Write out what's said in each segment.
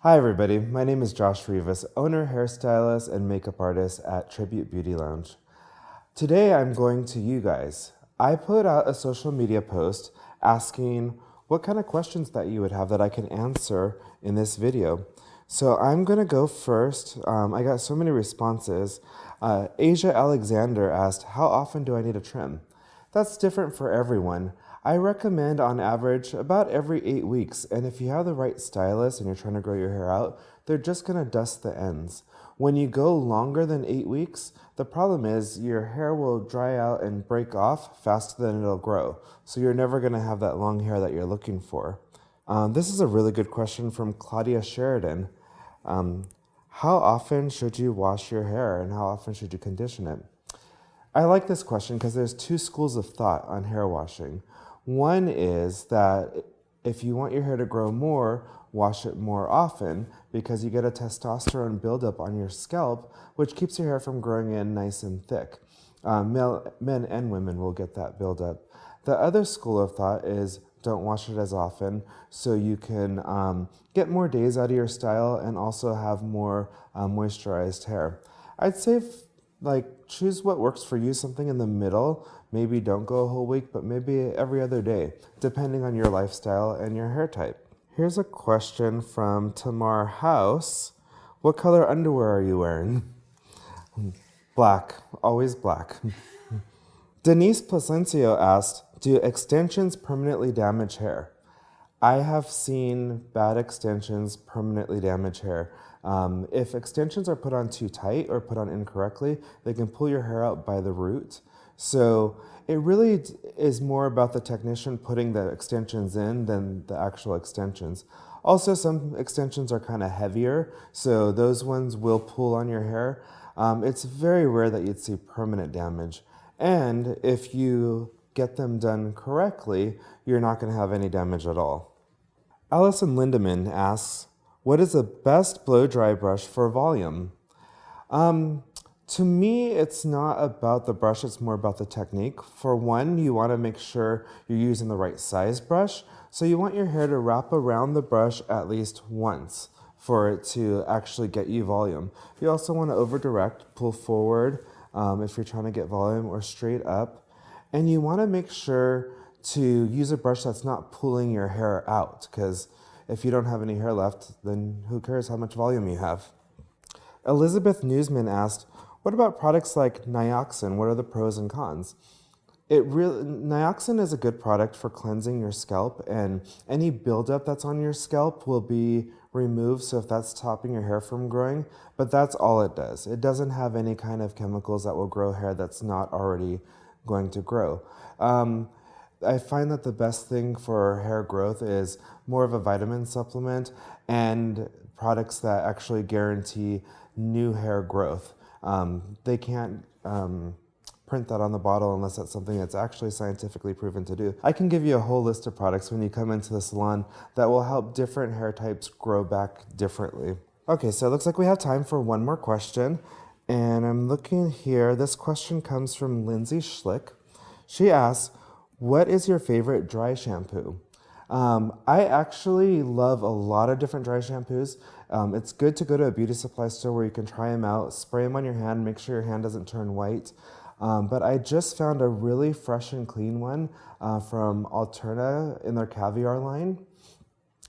Hi everybody, my name is Josh Rivas, owner, hairstylist, and makeup artist at Tribute Beauty Lounge. Today I'm going to you guys. I put out a social media post asking what kind of questions that you would have that I can answer in this video. So I'm gonna go first. I got so many responses. Asia Alexander asked, how often do I need a trim? That's different for everyone. I recommend on average about every 8 weeks, and if you have the right stylist and you're trying to grow your hair out, they're just gonna dust the ends. When you go longer than 8 weeks, the problem is your hair will dry out and break off faster than it'll grow. So you're never gonna have that long hair that you're looking for. This is a really good question from Claudia Sheridan. How often should you wash your hair and how often should you condition it? I like this question because there's two schools of thought on hair washing. One is that if you want your hair to grow more, wash it more often because you get a testosterone buildup on your scalp, which keeps your hair from growing in nice and thick. Men and women will get that buildup. The other school of thought is don't wash it as often so you can get more days out of your style and also have more moisturized hair. I'd say choose what works for you, something in the middle. Maybe don't go a whole week, but maybe every other day, depending on your lifestyle and your hair type. Here's a question from Tamar House. What color underwear are you wearing? Black, always black. Denise Placencio asked, do extensions permanently damage hair? I have seen bad extensions permanently damage hair. If extensions are put on too tight or put on incorrectly, they can pull your hair out by the root. So it really is more about the technician putting the extensions in than the actual extensions. Also, some extensions are kind of heavier, so those ones will pull on your hair. It's very rare that you'd see permanent damage. And if you get them done correctly, you're not going to have any damage at all. Allison Lindemann asks, what is the best blow dry brush for volume? To me, it's not about the brush, it's more about the technique. For one, you want to make sure you're using the right size brush. So you want your hair to wrap around the brush at least once for it to actually get you volume. You also want to over direct, pull forward if you're trying to get volume, or straight up. And you want to make sure to use a brush that's not pulling your hair out, because if you don't have any hair left, then who cares how much volume you have? Elizabeth Newsman asked, what about products like Nioxin? What are the pros and cons? Nioxin is a good product for cleansing your scalp, and any buildup that's on your scalp will be removed, so if that's stopping your hair from growing, but that's all it does. It doesn't have any kind of chemicals that will grow hair that's not already going to grow. I find that the best thing for hair growth is more of a vitamin supplement and products that actually guarantee new hair growth. They can't print that on the bottle unless that's something that's actually scientifically proven to do. I can give you a whole list of products when you come into the salon that will help different hair types grow back differently. Okay, so it looks like we have time for one more question. And I'm looking here. This question comes from Lindsay Schlick. She asks, what is your favorite dry shampoo? I actually love a lot of different dry shampoos. It's good to go to a beauty supply store where you can try them out, spray them on your hand, make sure your hand doesn't turn white. But I just found a really fresh and clean one from Alterna in their Caviar line.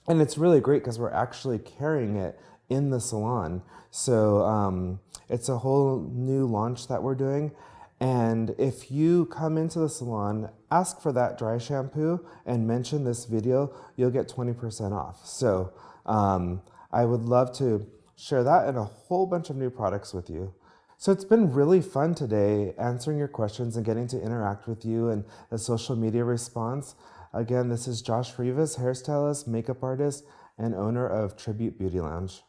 And it's really great because we're actually carrying it in the salon. So it's a whole new launch that we're doing. And if you come into the salon, ask for that dry shampoo and mention this video, you'll get 20% off. So I would love to share that and a whole bunch of new products with you. So it's been really fun today answering your questions and getting to interact with you and the social media response. Again, this is Josh Rivas, hairstylist, makeup artist, and owner of Tribute Beauty Lounge.